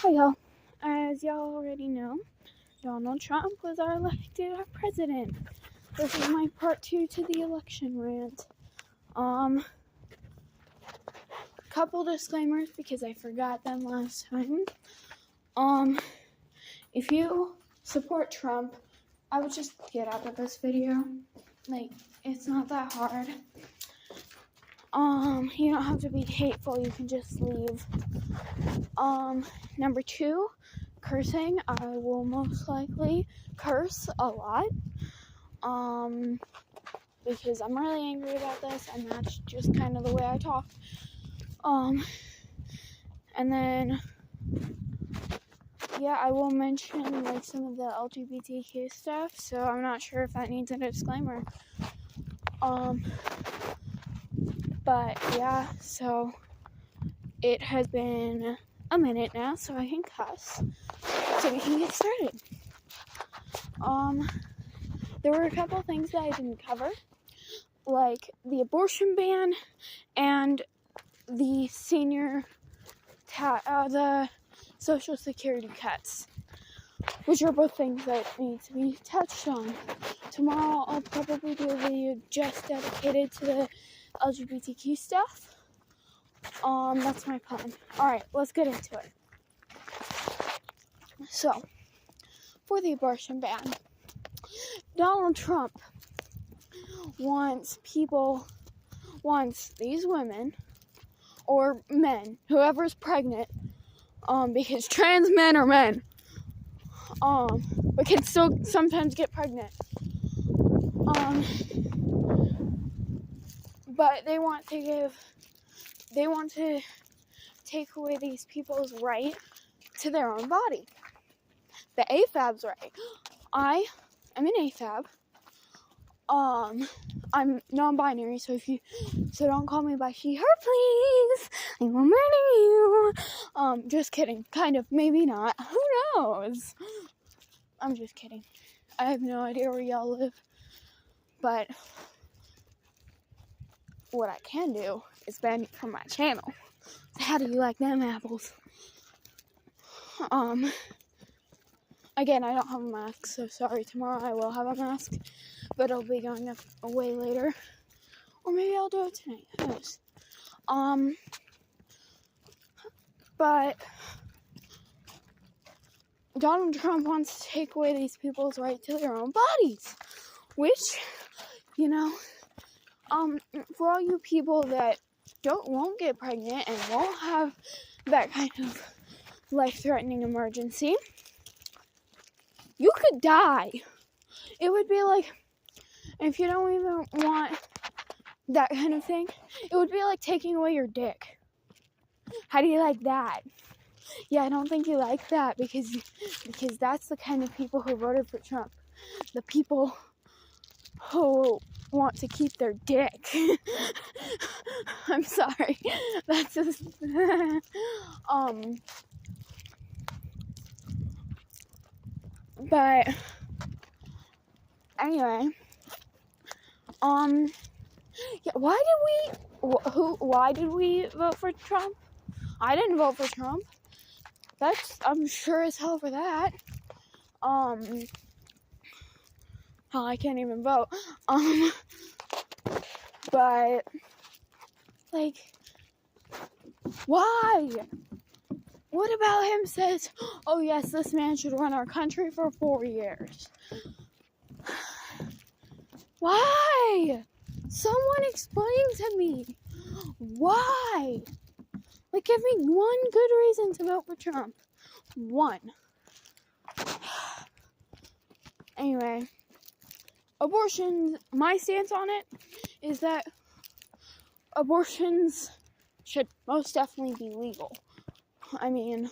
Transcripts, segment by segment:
Hi y'all. As y'all already know, Donald Trump was elected our president. This is my part 2 to the election rant. Couple disclaimers because I forgot them last time. If you support Trump, I would just get out of this video. It's not that hard. You don't have to be hateful, you can just leave. Number 2, cursing. I will most likely curse a lot. Because I'm really angry about this, and that's just kind of the way I talk. And then, yeah, I will mention, some of the LGBTQ stuff, so I'm not sure if that needs a disclaimer. But, yeah, so it has been a minute now, so I can cuss, so we can get started. There were a couple things that I didn't cover, like the abortion ban and the the Social Security cuts, which are both things that need to be touched on. Tomorrow I'll probably do a video just dedicated to the LGBTQ stuff. That's my plan. Alright, let's get into it. So, for the abortion ban, Donald Trump wants these women, or men, whoever's pregnant, because trans men are men, but can still sometimes get pregnant, but they want to take away these people's right to their own body. The AFAB's right. I am an AFAB. I'm non-binary, so don't call me by she, her, please. I will murder you. Just kidding. Kind of, maybe not. Who knows? I'm just kidding. I have no idea where y'all live, but what I can do is ban you from my channel. How do you like them apples? Again, I don't have a mask, so sorry. Tomorrow I will have a mask, but it'll be going up way later. Or maybe I'll do it tonight. Who knows? But Donald Trump wants to take away these people's right to their own bodies, which, for all you people that won't get pregnant and won't have that kind of life-threatening emergency, you could die. It would be like, if you don't even want that kind of thing, it would be like taking away your dick. How do you like that? Yeah, I don't think you like that because that's the kind of people who voted for Trump. The people who want to keep their dick. I'm sorry. That's just but anyway, yeah, why did we vote for Trump? I didn't vote for Trump. I'm sure as hell for that. Hell, I can't even vote. But, why? What about him says, oh yes, this man should run our country for 4 years? Why? Someone explain to me. Why? Give me one good reason to vote for Trump. One. Anyway, abortion, my stance on it is that abortions should most definitely be legal. I mean,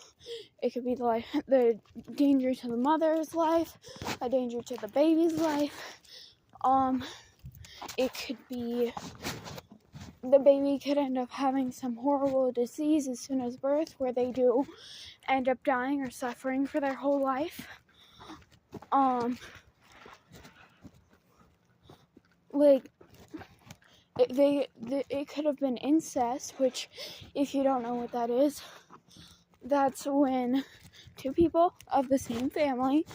it could be the danger to the mother's life, a danger to the baby's life. It could be the baby could end up having some horrible disease as soon as birth, where they do end up dying or suffering for their whole life. It could have been incest, which, if you don't know what that is, that's when two people of the same family,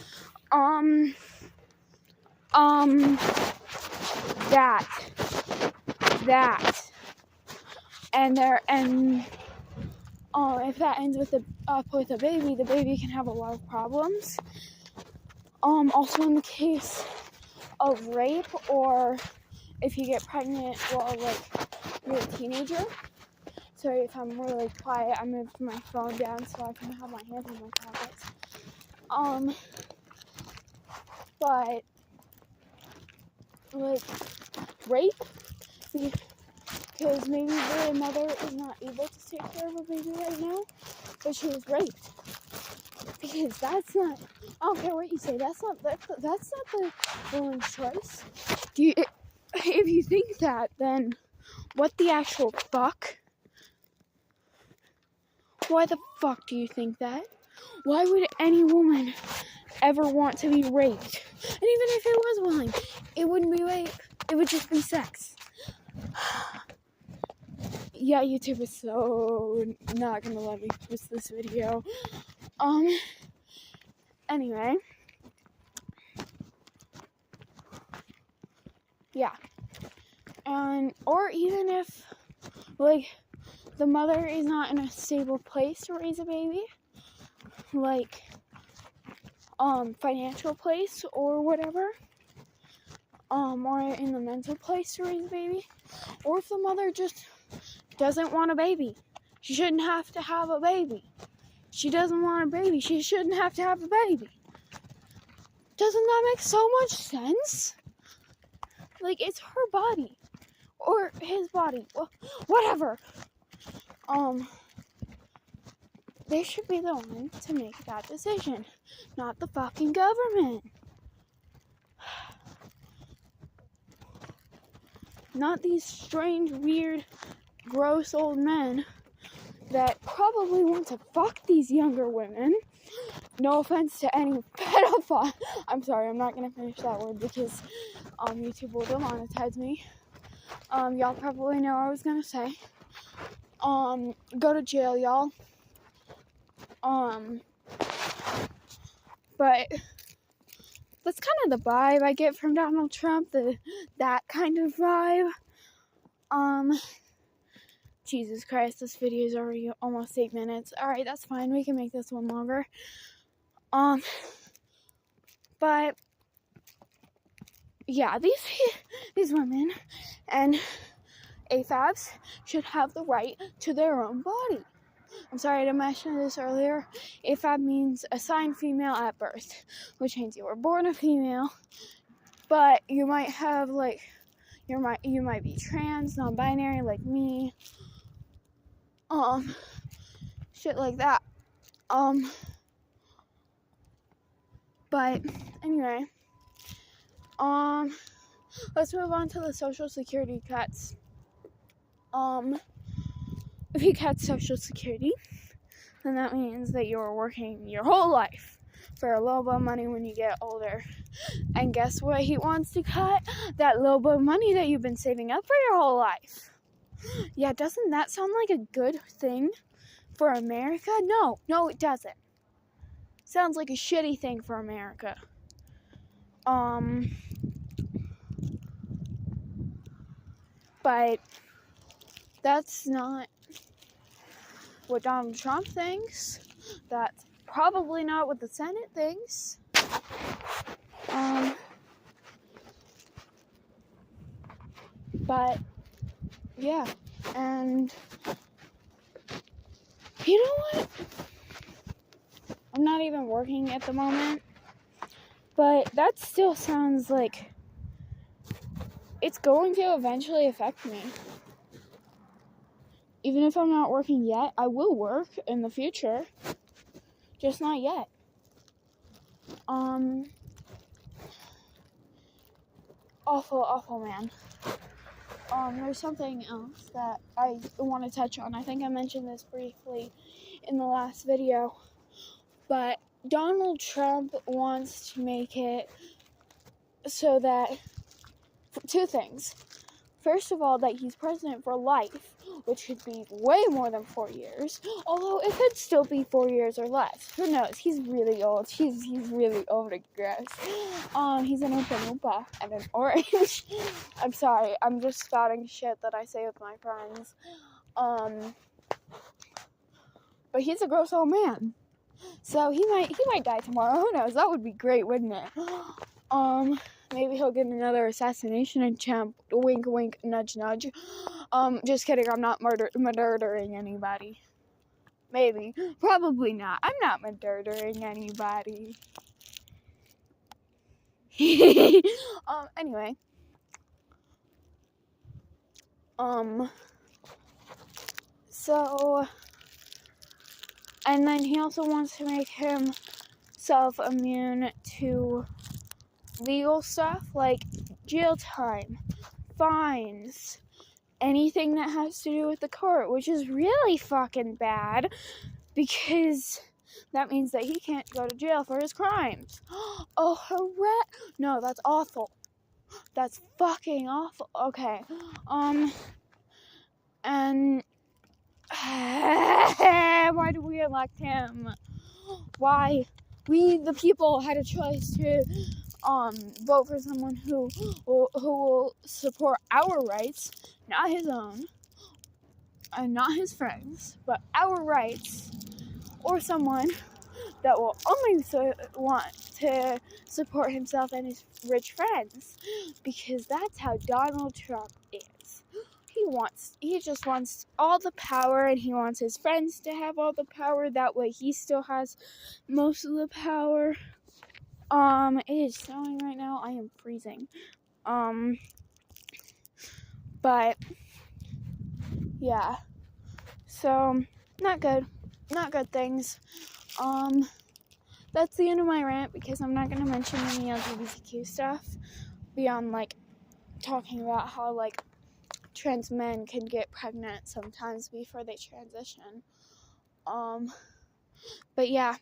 that, and if that ends with a baby, the baby can have a lot of problems. Also in the case of rape, or if you get pregnant while you're a teenager. Sorry if I'm really quiet. I moved my phone down so I can have my hands in my pockets. But rape, because maybe the mother is not able to take care of a baby right now, but she was raped. Because that's not, I don't care what you say, that's not the woman's choice. If you think that, then what the actual fuck? Why the fuck do you think that? Why would any woman ever want to be raped? And even if it was willing, it wouldn't be rape. It would just be sex. Yeah, YouTube is so not gonna let me post this video. Anyway. Yeah. Or even if, the mother is not in a stable place to raise a baby, financial place or whatever, or in the mental place to raise a baby, or if the mother just doesn't want a baby, she shouldn't have to have a baby. She doesn't want a baby, she shouldn't have to have a baby. Doesn't that make so much sense? It's her body, or his body, well, whatever. They should be the one to make that decision, not the fucking government. Not these strange, weird, gross old men that probably want to fuck these younger women. No offense to any pedophile. I'm sorry, I'm not gonna finish that word because YouTube will demonetize me. Y'all probably know what I was gonna say. Go to jail, y'all. But that's kind of the vibe I get from Donald Trump, that kind of vibe. Jesus Christ, this video is already almost 8 minutes. Alright, that's fine, we can make this one longer. But yeah, these women and AFABs should have the right to their own body. I'm sorry I didn't mention this earlier. AFAB means assigned female at birth, which means you were born a female, but you might have you might be trans, non-binary like me, shit like that. But anyway, let's move on to the Social Security cuts. If you cut Social Security, then that means that you're working your whole life for a little bit of money when you get older. And guess what he wants to cut? That little bit of money that you've been saving up for your whole life. Yeah, doesn't that sound like a good thing for America? No, it doesn't. Sounds like a shitty thing for America. But that's not what Donald Trump thinks. That's probably not what the Senate thinks. But yeah, and you know what? I'm not even working at the moment, but that still sounds like it's going to eventually affect me. Even if I'm not working yet, I will work in the future. Just not yet. Awful, man. There's something else that I want to touch on. I think I mentioned this briefly in the last video. But Donald Trump wants to make it so that, two things. First of all, that he's president for life, which should be way more than 4 years. Although it could still be 4 years or less. Who knows? He's really old. He's really old, I guess. He's an Oompa and an orange. I'm sorry. I'm just spouting shit that I say with my friends. But he's a gross old man. So he might die tomorrow. Who knows? That would be great, wouldn't it? Maybe he'll get another assassination attempt. Wink, wink, nudge, nudge. Just kidding. I'm not murdering anybody. Maybe. Probably not. I'm not murdering anybody. Anyway. So, and then he also wants to make himself immune to legal stuff like jail time, fines, anything that has to do with the court, which is really fucking bad because that means that he can't go to jail for his crimes. Oh, hooray! No, that's awful. That's fucking awful. Okay. And why did we elect him? Why? We, the people, had a choice to vote for someone who will support our rights, not his own, and not his friends, but our rights, or someone that will only want to support himself and his rich friends, because that's how Donald Trump is. He just wants all the power, and he wants his friends to have all the power. That way he still has most of the power. It is snowing right now. I am freezing. But yeah. So, not good. Not good things. That's the end of my rant, because I'm not going to mention any LGBTQ stuff beyond, like, talking about how, like, trans men can get pregnant sometimes before they transition. But yeah,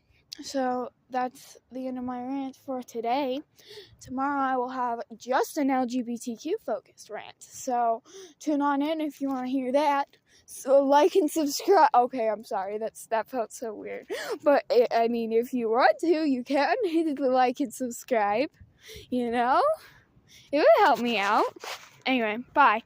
so that's the end of my rant for today. Tomorrow I will have just an LGBTQ focused rant, so tune on in if you want to hear that. So like and subscribe. Okay, I'm sorry, that felt so weird, but I mean, if you want to, you can hit the like and subscribe. You know, it would help me out. Anyway, bye.